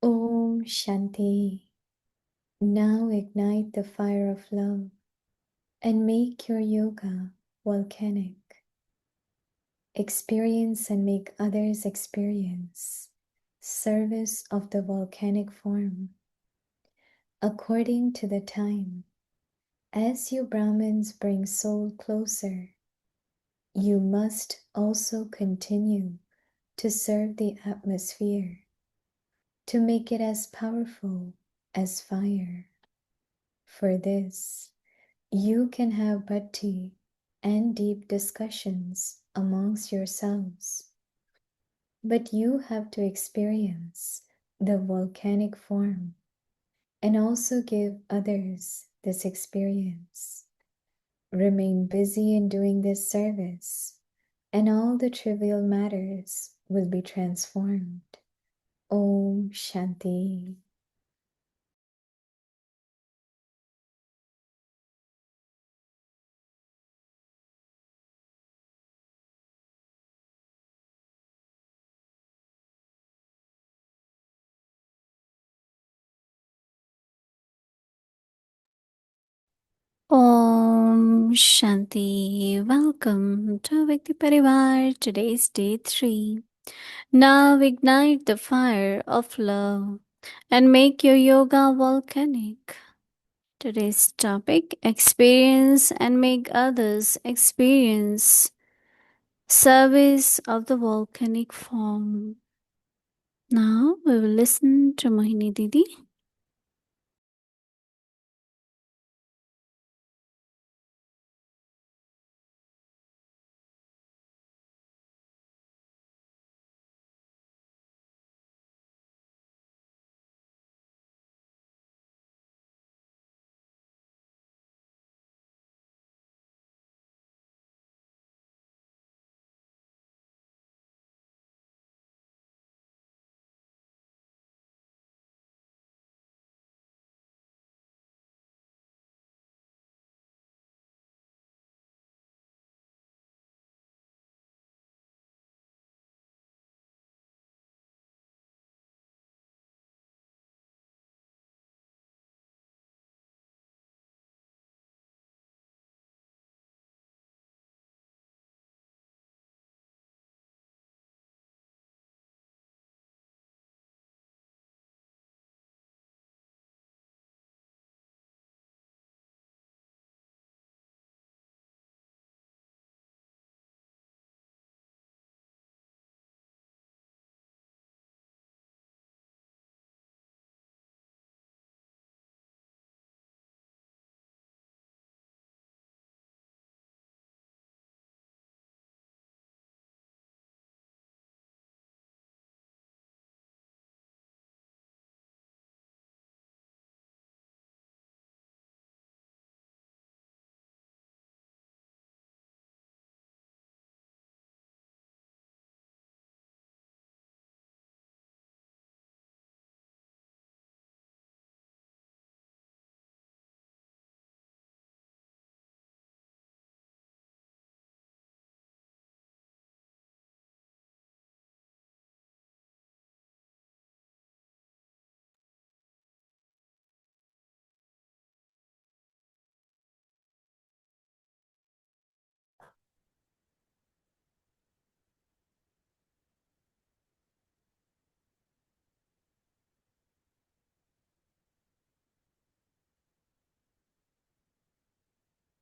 Om Shanti. Now ignite the fire of love and make your yoga volcanic. Experience and make others experience service of the volcanic form. According to the time, as you Brahmins bring soul closer, you must also continue to serve the atmosphere, to make it as powerful as fire. For this, you can have bhakti and deep discussions amongst yourselves, but you have to experience the volcanic form and also give others this experience. Remain busy in doing this service, and all the trivial matters will be transformed. Om Shanti. Om Shanti. Welcome to Vikti Parivar. Today's day 3. Now ignite the fire of love and make your yoga volcanic. Today's topic: experience and make others experience service of the volcanic form. Now we will listen to Mohini Didi.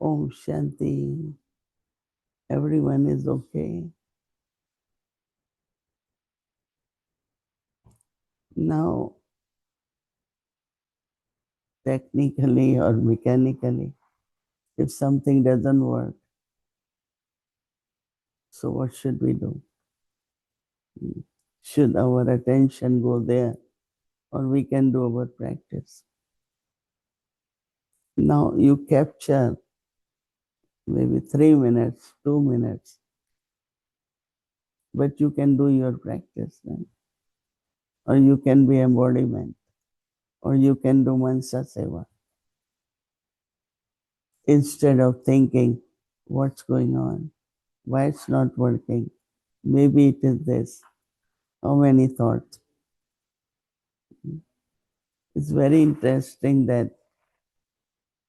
Om Shanti. Everyone is okay. Now, technically or mechanically, if something doesn't work, so what should we do? Should our attention go there, or we can do our practice? Now you capture maybe 3 minutes, 2 minutes, but you can do your practice then. Or you can be embodiment, or you can do mansa seva. Instead of thinking, what's going on? Why it's not working? Maybe it is this. How many thoughts? It's very interesting that,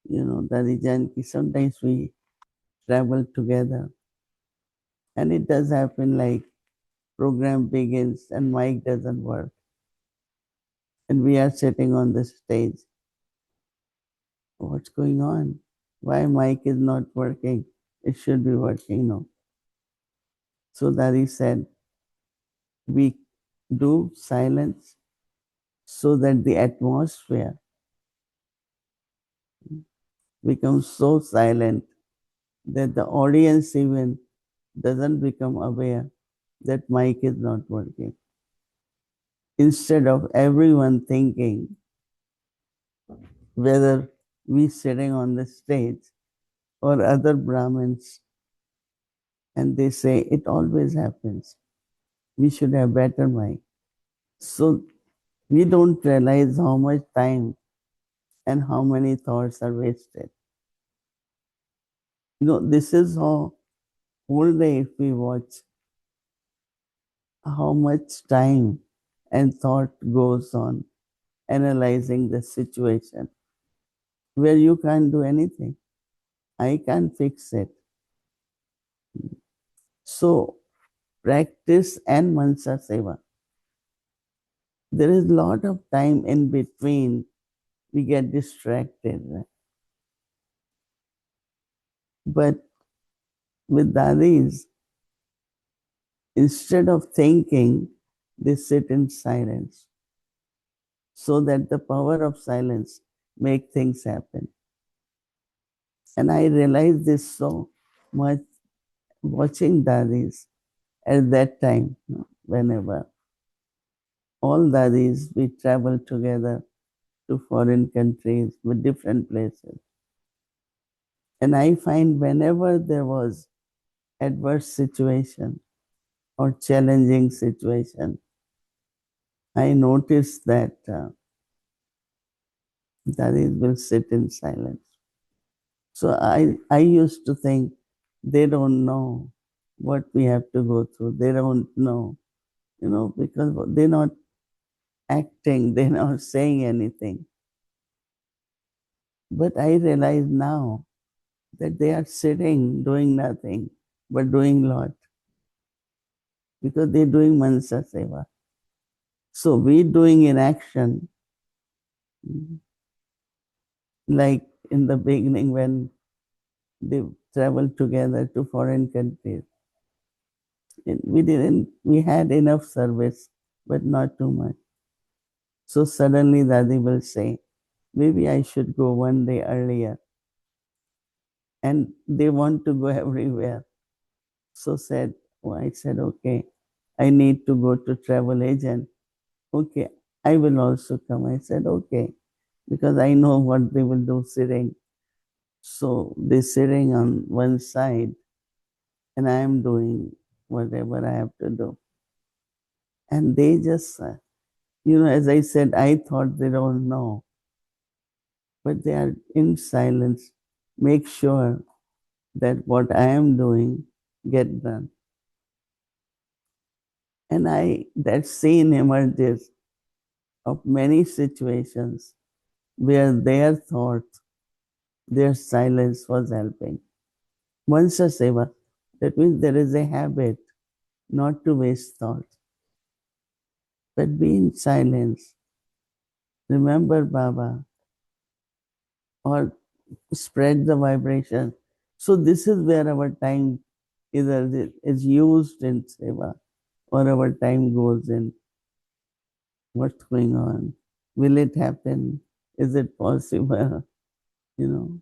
Daddy Janki, sometimes we travel together, and it does happen like program begins and mic doesn't work, and we are sitting on the stage. What's going on? Why mic is not working? It should be working now. So Daddy said, we do silence so that the atmosphere becomes so silent that the audience even doesn't become aware that mic is not working. Instead of everyone thinking whether we sitting on the stage or other Brahmins, and they say it always happens. We should have better mic. So we don't realize how much time and how many thoughts are wasted. This is how whole day if we watch how much time and thought goes on analyzing the situation where you can't do anything. I can't fix it. So practice and mansa seva. There is a lot of time in between. We get distracted. Right? But with dadis, instead of thinking, they sit in silence so that the power of silence make things happen. And I realized this so much watching dadis at that time, whenever all dadis, we travel together to foreign countries with different places. And I find whenever there was adverse situation or challenging situation, I noticed that dadis will sit in silence. So I used to think they don't know what we have to go through. They don't know, because they're not acting, they're not saying anything. But I realize now that they are sitting, doing nothing, but doing lot because they're doing mansa seva. So we doing in action, like in the beginning when they traveled together to foreign countries. We had enough service, but not too much. So suddenly Dadi will say, maybe I should go one day earlier. And they want to go everywhere. So I said, okay, I need to go to travel agent. Okay, I will also come. I said, okay, because I know what they will do sitting. So they're sitting on one side and I am doing whatever I have to do. And they just, as I said, I thought they don't know, but they are in silence. Make sure that what I am doing get done. And that scene emerges of many situations where their thoughts, their silence was helping. Mansa seva, that means there is a habit not to waste thought, but be in silence. Remember Baba or spread the vibration. So this is where our time either is used in seva or our time goes in what's going on. Will it happen? Is it possible? You know.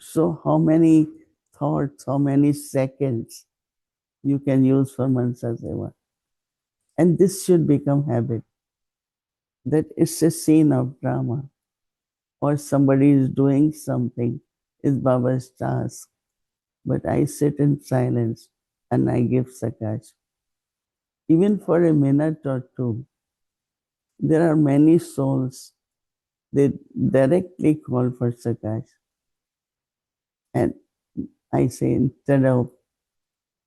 So how many thoughts, how many seconds you can use for mansa seva? And this should become habit. That it's a scene of drama or somebody is doing something is Baba's task. But I sit in silence and I give sakash. Even for a minute or two, there are many souls, they directly call for sakash. And I say, instead of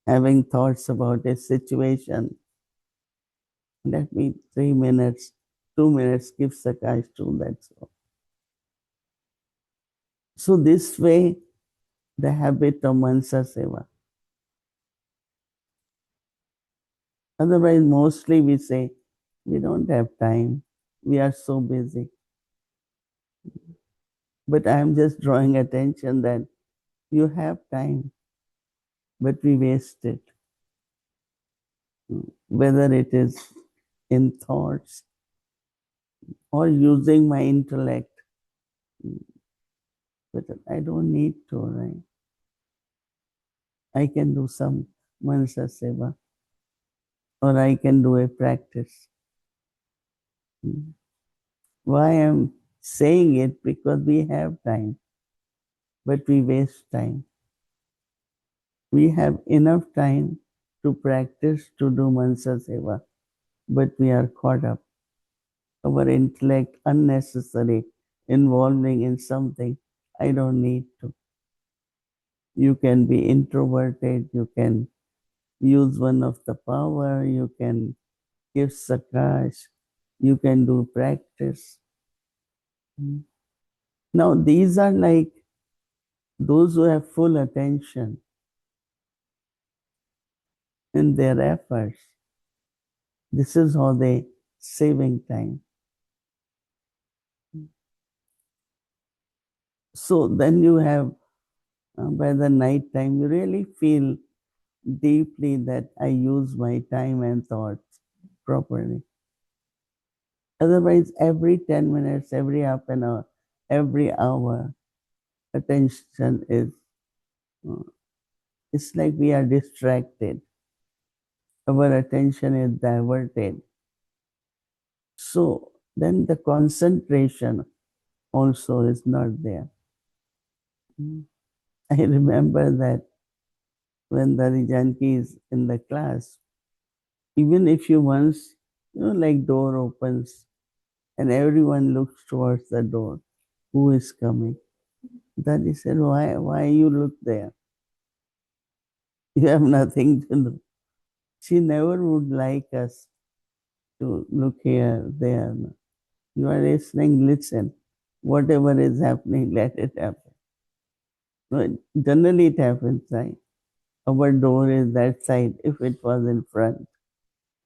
having thoughts about a situation, Let me 3 minutes, 2 minutes give Sakash to that. So this way, the habit of Mansa Seva. Otherwise, mostly we say, we don't have time. We are so busy. But I am just drawing attention that you have time, but we waste it. Whether it is in thoughts or using my intellect. But I don't need to, right? I can do some Mansa Seva or I can do a practice. Why I'm saying it? Because we have time, but we waste time. We have enough time to practice to do Mansa Seva, but we are caught up. Our intellect unnecessary involving in something I don't need to. You can be introverted, you can use one of the power, you can give sakash, you can do practice. Now these are like those who have full attention in their efforts. This is how they saving time. So then you have by the night time you really feel deeply that I use my time and thoughts properly. Otherwise, every 10 minutes, every half an hour, every hour, attention is, uh, it's like we are distracted. Our attention is diverted. So then the concentration also is not there. I remember that when the Janki is in the class, even if you once, like door opens and everyone looks towards the door, who is coming? Then he said, why you look there? You have nothing to do. She never would like us to look here, there. You are listening, listen. Whatever is happening, let it happen. No, generally it happens, right? Our door is that side. If it was in front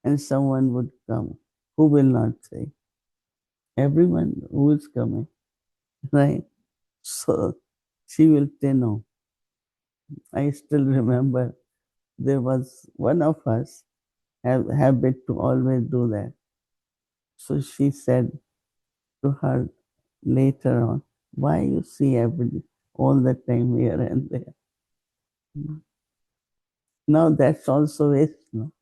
and someone would come, who will not say? Everyone who is coming, right? So she will say no. I still remember there was one of us have habit to always do that. So she said to her later on, why you see every all the time here and there? Now that's also waste. No?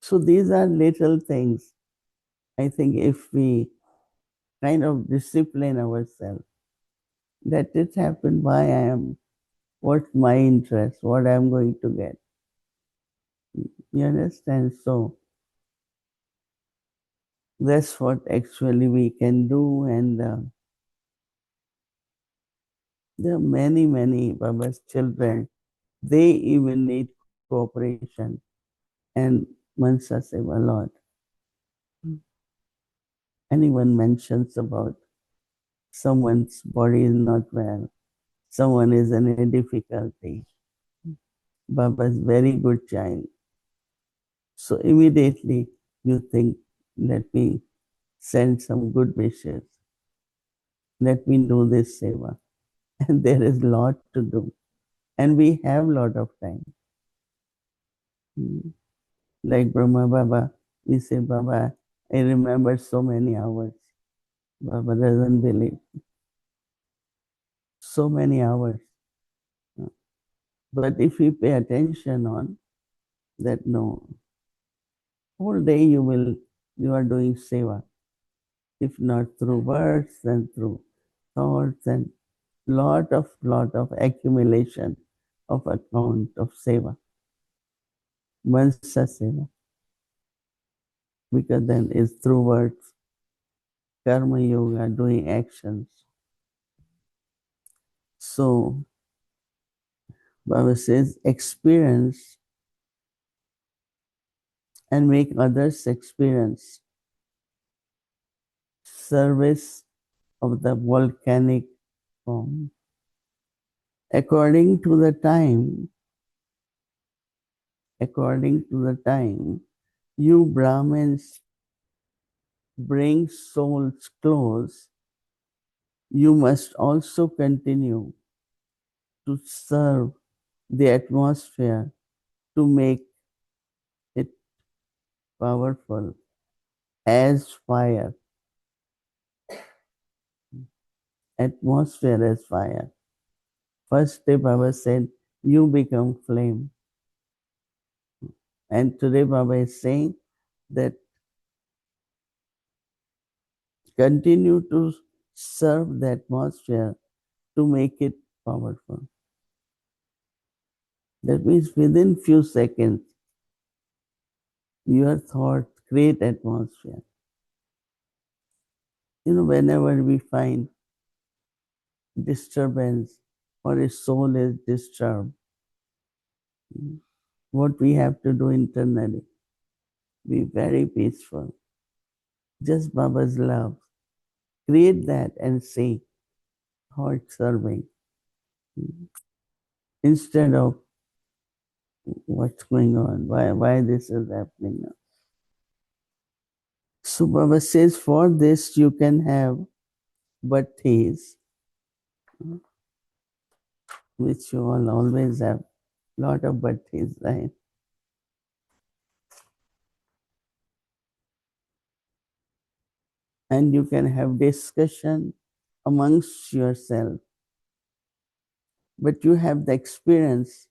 So these are little things. I think if we kind of discipline ourselves, let it happen why I am, what's my interest, what I'm going to get. You understand? So that's what actually we can do. And there are many, many Baba's children. They even need cooperation and Mansa Seva a lot. Anyone mentions about someone's body is not well, someone is in a difficulty, Baba is very good child. So immediately you think, let me send some good wishes. Let me do this seva. And there is lot to do. And we have lot of time. Like Brahma Baba, we say, Baba, I remember so many hours. Baba doesn't believe. So many hours. But if we pay attention on that, no, whole day you are doing seva. If not through words, then through thoughts and lot of accumulation of account of seva. Mansa seva. Because then it's through words, karma yoga, doing actions. So Baba says experience and make others experience service of the volcanic form. According to the time, you Brahmins bring souls close, you must also continue to serve the atmosphere to make it powerful as fire. Atmosphere as fire. First day Baba said, you become flame. And today Baba is saying that continue to serve the atmosphere to make it powerful. That means within few seconds, your thoughts create atmosphere. Whenever we find disturbance or a soul is disturbed, what we have to do internally, be very peaceful. Just Baba's love. Create that and see how it's serving. Instead of what's going on, why this is happening now. So Baba says, for this you can have bhattis, which you all always have lot of bhattis, right? And you can have discussion amongst yourself, but you have the experience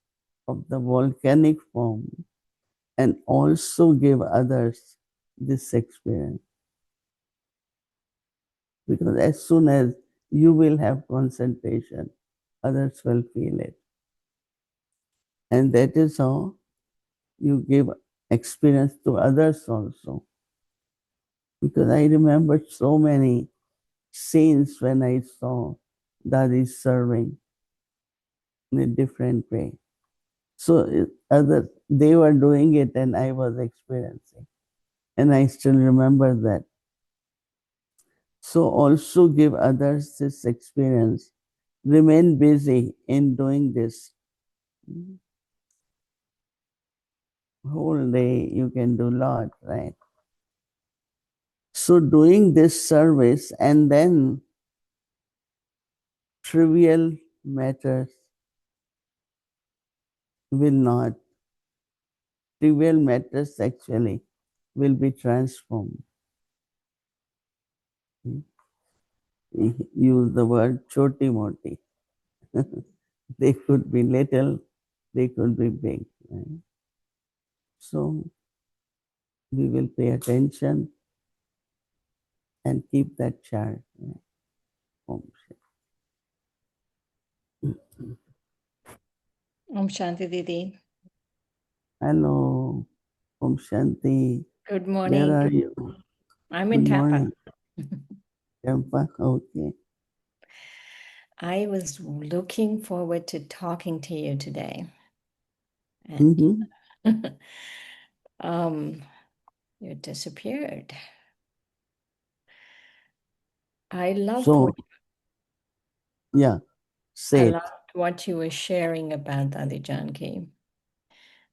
of the volcanic form and also give others this experience. Because as soon as you will have concentration, others will feel it. And that is how you give experience to others also. Because I remember so many scenes when I saw Dadi serving in a different way. So they were doing it and I was experiencing. And I still remember that. So also give others this experience. Remain busy in doing this. Whole day you can do a lot, right? So doing this service and then trivial matters will not, trivial matters actually will be transformed. Use the word choti moti. They could be little, they could be big. Right? So we will pay attention and keep that chart. Right? Om Om Shanti Didi. Hello, Om Shanti. Good Where morning. are you? I'm Good in Tampa. morning. Tampa, okay. I was looking forward to talking to you today. And you disappeared. I loved So, yeah, say it. what you were sharing about Dadi Janki,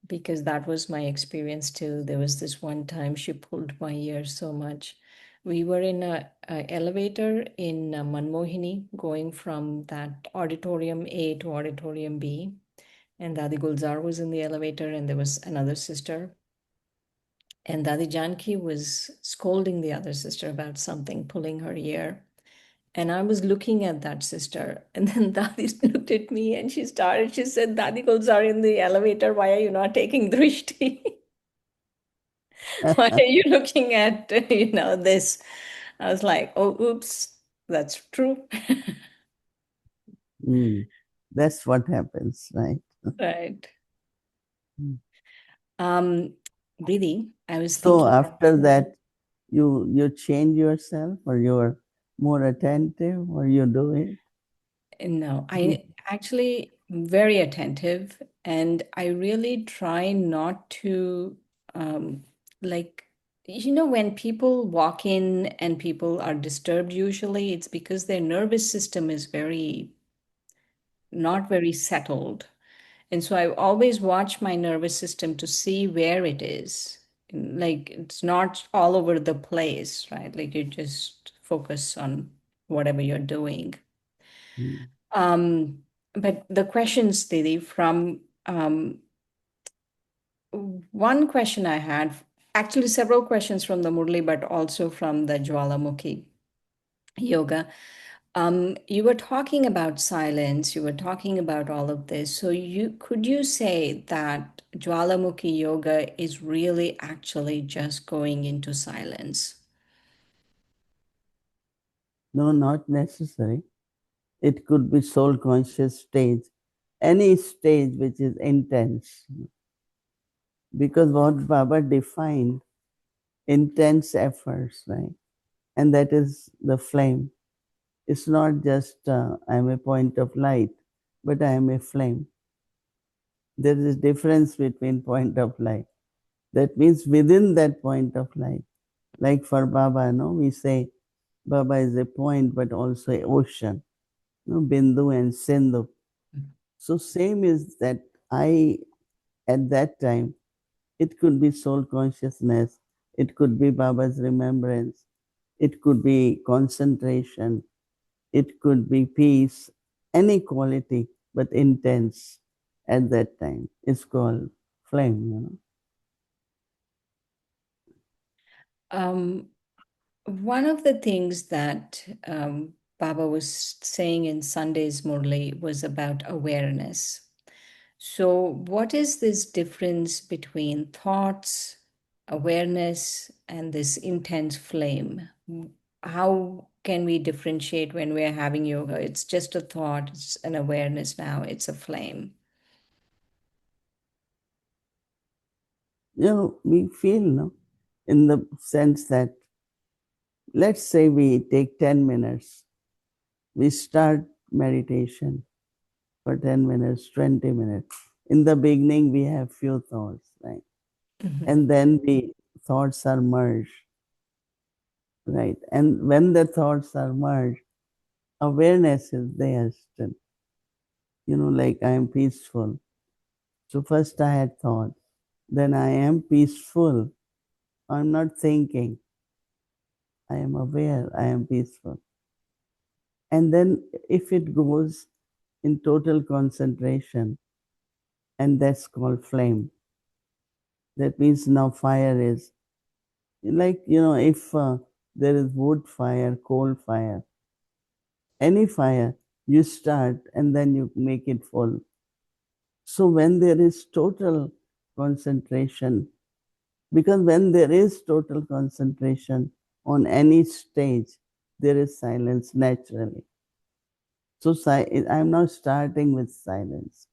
because that was my experience too. There was this one time she pulled my ear so much. We were in a elevator in Mohini, going from that auditorium A to auditorium B. And Dadi Gulzar was in the elevator, and there was another sister. And Dadi Janki was scolding the other sister about something, pulling her ear. And I was looking at that sister. And then Dadi looked at me and she said, Dadi Gulzar in the elevator, why are you not taking drishti? Why are you looking at, this? I was like, oh, oops, that's true. That's what happens, right? Right. Mm. Didi, I was So thinking. after that, you change yourself, or you're more attentive, or you do it? No, I actually very attentive, and I really try not to like, when people walk in and people are disturbed, usually it's because their nervous system is not very settled. And so I always watch my nervous system to see where it is. Like, it's not all over the place, right? Like, you just focus on whatever you're doing. Mm. But the questions, Didi, from one question I had, actually several questions from the Murli, but also from the Jwalamukhi yoga. You were talking about silence, you were talking about all of this. So could you say that Jwalamukhi yoga is really actually just going into silence? No, not necessary. It could be soul conscious stage, any stage which is intense. Because what Baba defined, intense efforts, right? And that is the flame. It's not just I'm a point of light, but I am a flame. There is a difference between point of light. That means within that point of light, like for Baba, no, we say Baba is a point, but also an ocean, no, Bindu and Sindhu. So same is that I, at that time, it could be soul consciousness, it could be Baba's remembrance, it could be concentration, it could be peace, any quality, but intense at that time. It's called flame. Um, One of the things that Baba was saying in Sunday's Murli was about awareness. So, what is this difference between thoughts, awareness, and this intense flame? How can we differentiate when we're having yoga? It's just a thought, it's an awareness now, it's a flame. We feel, no, in the sense that, let's say we take 10 minutes, we start meditation for 10 minutes, 20 minutes. In the beginning, we have few thoughts, right? And then the thoughts are merged, right? And when the thoughts are merged, awareness is there still. Like I am peaceful. So first I had thoughts, then I am peaceful. I'm not thinking. I am aware, I am peaceful. And then if it goes in total concentration, and that's called flame. That means now fire is like, if there is wood fire, coal fire, any fire, you start and then you make it full. So when there is total concentration, because when there is total concentration on any stage, there is silence naturally. So I'm not starting with silence,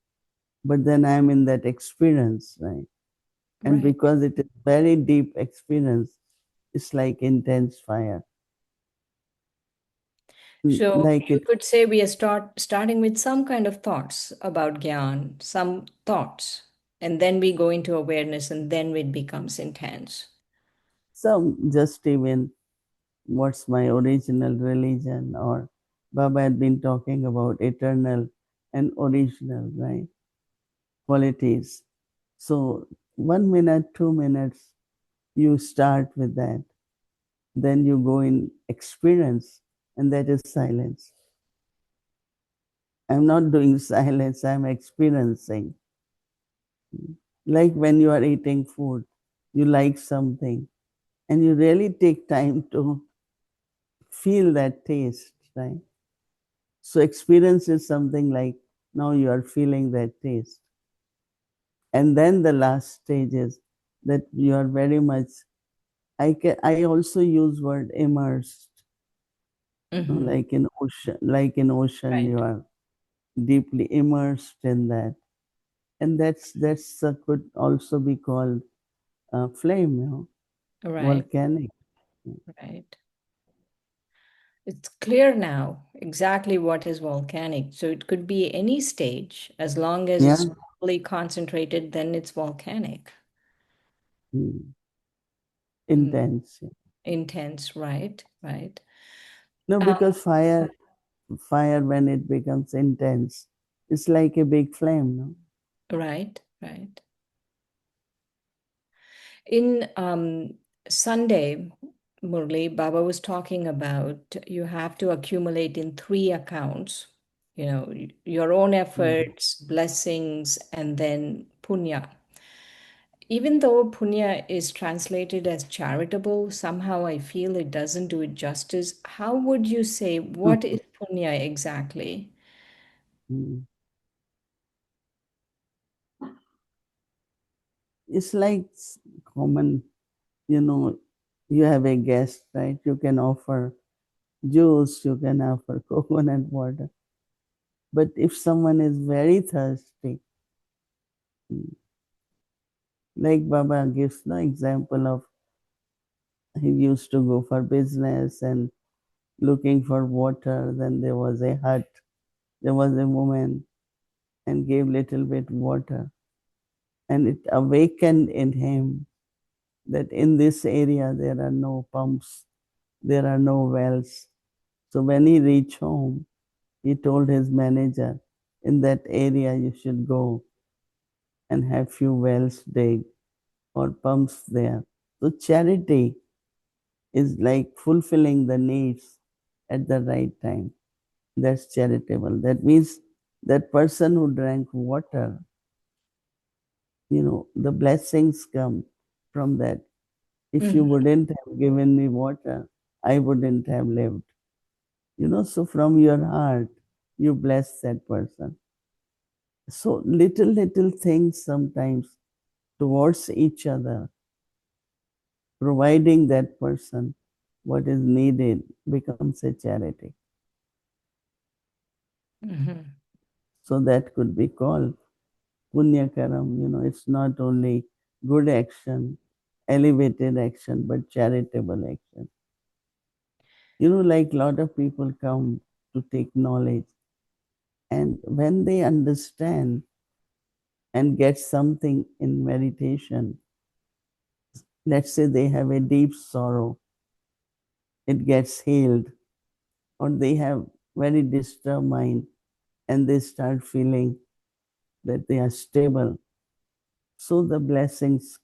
but then I'm in that experience, right? And Right. because it is very deep experience, it's like intense fire. So Like you it, could say we are starting with some kind of thoughts about Gyan, some thoughts, and then we go into awareness, and then it becomes intense. some just even what's my original religion, or Baba had been talking about eternal and original, right? Qualities. So 1 minute, 2 minutes, you start with that. Then you go in experience, and that is silence. I'm not doing silence, I'm experiencing. Like when you are eating food, you like something, and you really take time to feel that taste, right? So experience is something like now you are feeling that taste. And then the last stage is that you are very much, I also use word immersed, Mm-hmm. like in ocean, Right. you are deeply immersed in that. And that's could also be called flame, Right. volcanic. Right. It's clear now exactly what is volcanic. So it could be any stage as long as Yeah. it's fully concentrated, then it's volcanic. Mm. intense. Intense, right, right. No, because fire when it becomes intense, it's like a big flame, no? Right, right. In Sunday, Murli, Baba was talking about you have to accumulate in three accounts, your own efforts, blessings, and then punya. Even though punya is translated as charitable, somehow I feel it doesn't do it justice. How would you say, what is punya exactly? Mm. It's like common, you know, you have a guest, right? You can offer juice, you can offer coconut water. But if someone is very thirsty, like Baba gives the example of he used to go for business and looking for water, then there was a hut, there was a woman and gave little bit water. And it awakened in him that in this area there are no pumps, there are no wells. So when he reached home, he told his manager, in that area you should go and have few wells dig or pumps there. So charity is like fulfilling the needs at the right time. That's charitable. That means that person who drank water, the blessings come from that. If you Mhm, wouldn't have given me water, I wouldn't have lived. So from your heart, you bless that person. So little things sometimes towards each other, providing that person what is needed becomes a charity. mhm, So that could be called punyakaram. It's not only good action, elevated action, but charitable action. Like a lot of people come to take knowledge, and when they understand and get something in meditation, let's say they have a deep sorrow, it gets healed, or they have very disturbed mind and they start feeling that they are stable. So the blessings,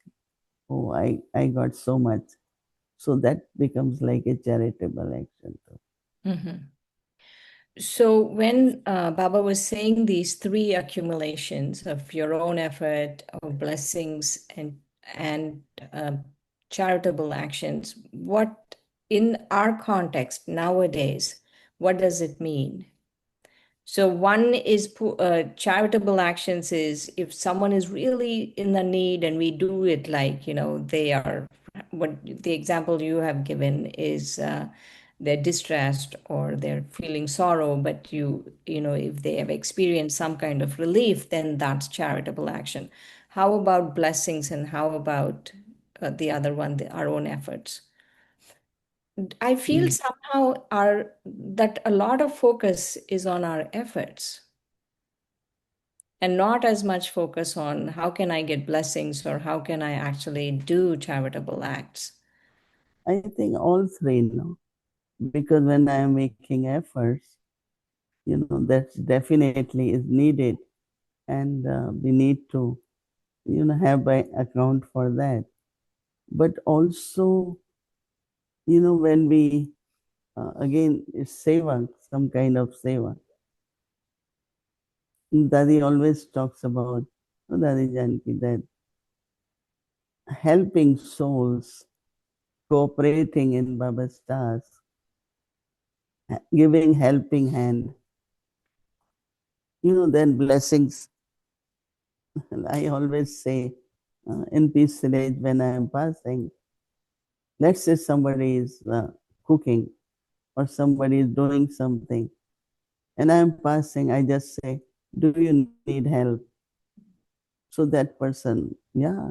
oh, I got so much. So that becomes like a charitable action too. mhm. So when Baba was saying these three accumulations of your own effort, of blessings, and uh, charitable actions, what in our context nowadays, what does it mean? So one is charitable actions is if someone is really in the need and we do it like, they are, what the example you have given is they're distressed or they're feeling sorrow, but if they have experienced some kind of relief, then that's charitable action. How about blessings and how about the other one, our own efforts? I feel Mm. somehow that a lot of focus is on our efforts and not as much focus on how can I get blessings or how can I actually do charitable acts. I think all three, no? Because when I am making efforts, that definitely is needed, and we need to, have by account for that. But also, when we, again, it's seva, some kind of seva. Dadi always talks about, Dadi Janki, that helping souls, cooperating in Baba's task, giving helping hand, then blessings. I always say in Peace Village when I am passing, let's say somebody is cooking or somebody is doing something, and I am passing, I just say, do you need help? So that person, yeah,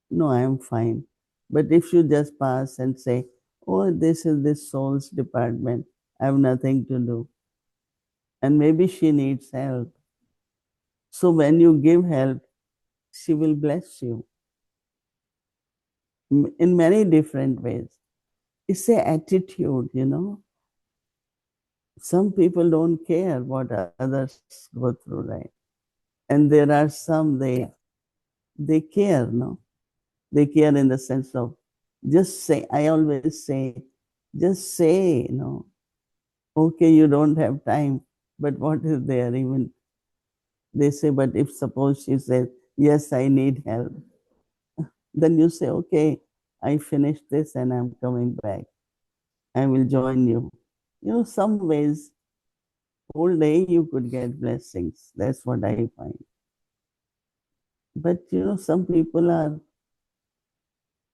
no, I am fine. But if you just pass and say, oh, this is this soul's department, I have nothing to do, and maybe she needs help. So when you give help, she will bless you. in many different ways. It's a attitude, you know. Some people don't care what others go through, right? And there are some they care, no? They care in the sense of just say, I always say, just say, you know, okay, you don't have time, but what is there? Even they say, but if suppose she says, yes, I need help, then you say, okay, I finished this and I'm coming back. I will join you. You know, some ways, whole day you could get blessings. That's what I find. But you know, some people are,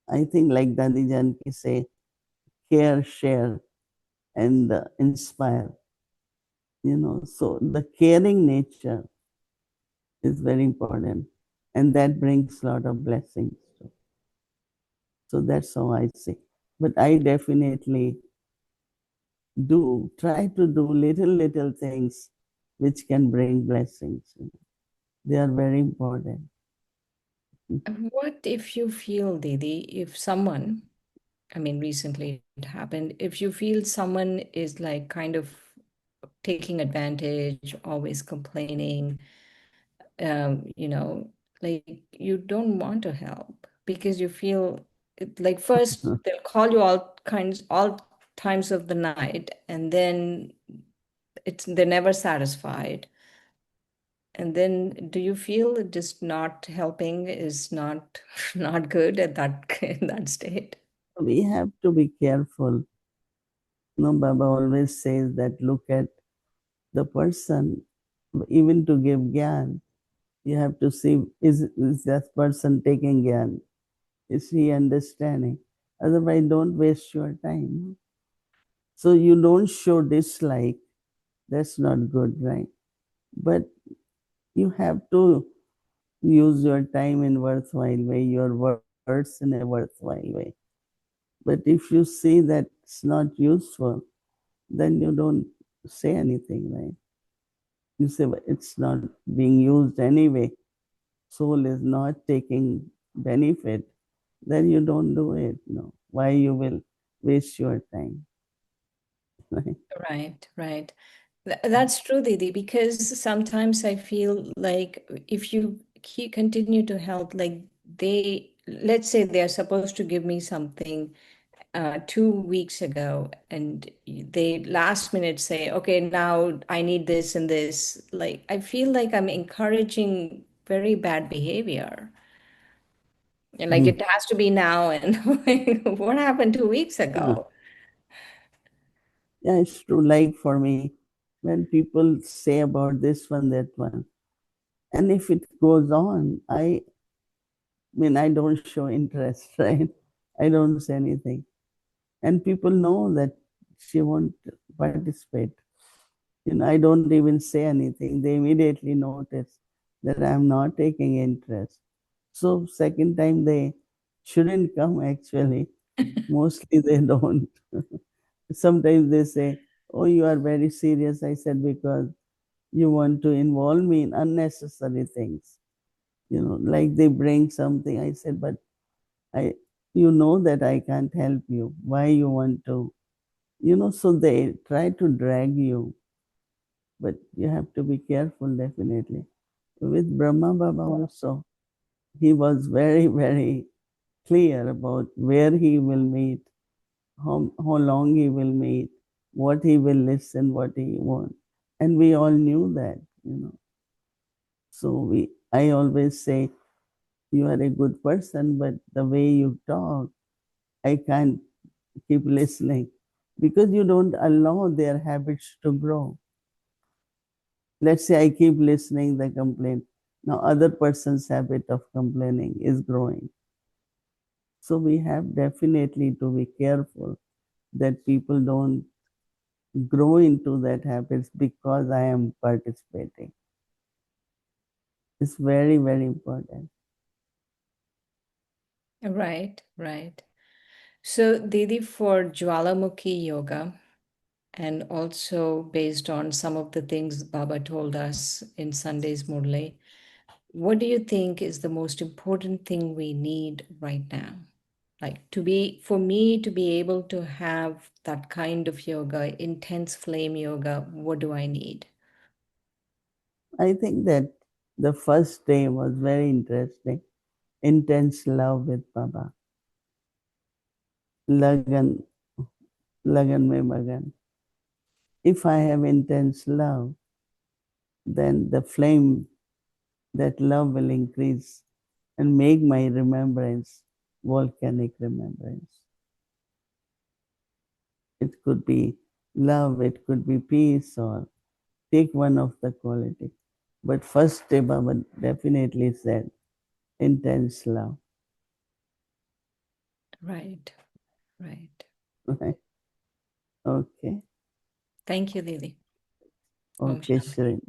I think, like Dadi Janki say, care, share, and inspire. You know, so the caring nature is very important, and that brings a lot of blessings. So that's how I say. But I definitely do try to do little things which can bring blessings. They are very important. What if you feel, Didi, if someone, I mean, recently it happened, if you feel someone is like kind of taking advantage, always complaining, you know, like you don't want to help because you feel like first they'll call you all times of the night, and then they're never satisfied. And then do you feel just not helping is not not good at that in that state? We have to be careful. No, Baba always says that look at the person, even to give gyan, you have to see is that person taking gyan? Is he understanding? Otherwise, don't waste your time. So you don't show dislike. That's not good, right? But you have to use your time in worthwhile way, your words in a worthwhile way. But if you see that it's not useful, then you don't say anything, right? You say, "Well, it's not being used anyway. Soul is not taking benefit." Then you don't do it. No. Why you will waste your time? Right? Right, right. That's true, Didi, because sometimes I feel like if you continue to help, like let's say they're supposed to give me something 2 weeks ago, and they last minute say, okay, now I need this and this. Like, I feel like I'm encouraging very bad behavior. And like, it has to be now. And what happened 2 weeks Yeah. ago? Yeah, it's true. Like for me, when people say about this one, that one, and if it goes on, I mean, I don't show interest, right? I don't say anything. And people know that she won't participate. You know, I don't even say anything. They immediately notice that I'm not taking interest. So second time they shouldn't come actually. Mostly they don't. Sometimes they say, oh, you are very serious. I said, because you want to involve me in unnecessary things. You know, like they bring something. I said, but I, you know that I can't help you. Why you want to? You know, so they try to drag you, but you have to be careful definitely. With Brahma Baba also, he was very clear about where he will meet, how long he will meet, what he will listen, what he wants. And we all knew that, you know. So I always say, you are a good person, but the way you talk, I can't keep listening because you don't allow their habits to grow. Let's say I keep listening the complaint. Now other person's habit of complaining is growing. So we have definitely to be careful that people don't grow into that habits because I am participating. It's very important. Right, right. So, Didi, for Jwalamukhi yoga, and also based on some of the things Baba told us in Sunday's Murli, what do you think is the most important thing we need right now? Like for me to be able to have that kind of yoga, intense flame yoga, what do I need? I think that the first day was very interesting. Intense love with Baba. Lagan, Lagan mein magan. If I have intense love, then the flame, that love will increase and make my remembrance volcanic remembrance. It could be love, it could be peace, or take one of the quality. But first day Baba definitely said intense love. Right, right. Right? Okay. Thank you, Didi. Om Okay, Shanti. Shri.